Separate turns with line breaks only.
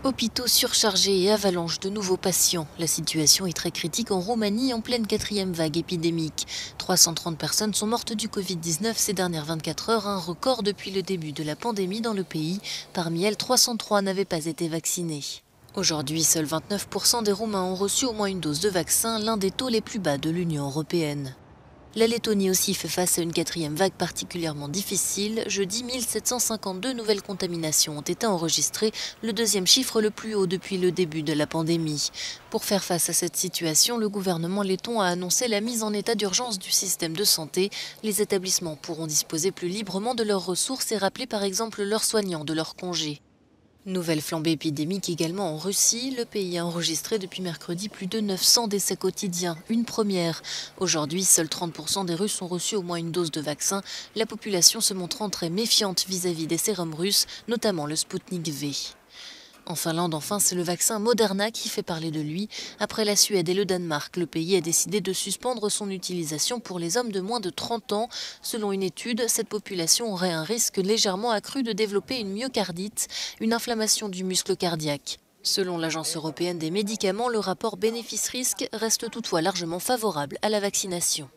Hôpitaux surchargés et avalanche de nouveaux patients. La situation est très critique en Roumanie en pleine quatrième vague épidémique. 330 personnes sont mortes du Covid-19 ces dernières 24 heures, un record depuis le début de la pandémie dans le pays. Parmi elles, 303 n'avaient pas été vaccinés. Aujourd'hui, seuls 29% des Roumains ont reçu au moins une dose de vaccin, l'un des taux les plus bas de l'Union européenne. La Lettonie aussi fait face à une quatrième vague particulièrement difficile. Jeudi, 1752 nouvelles contaminations ont été enregistrées, le deuxième chiffre le plus haut depuis le début de la pandémie. Pour faire face à cette situation, le gouvernement letton a annoncé la mise en état d'urgence du système de santé. Les établissements pourront disposer plus librement de leurs ressources et rappeler par exemple leurs soignants de leurs congés. Nouvelle flambée épidémique également en Russie. Le pays a enregistré depuis mercredi plus de 900 décès quotidiens, une première. Aujourd'hui, seuls 30% des Russes ont reçu au moins une dose de vaccin, la population se montrant très méfiante vis-à-vis des sérums russes, notamment le Sputnik V. En Finlande, enfin, c'est le vaccin Moderna qui fait parler de lui. Après la Suède et le Danemark, le pays a décidé de suspendre son utilisation pour les hommes de moins de 30 ans. Selon une étude, cette population aurait un risque légèrement accru de développer une myocardite, une inflammation du muscle cardiaque. Selon l'Agence européenne des médicaments, le rapport bénéfice-risque reste toutefois largement favorable à la vaccination.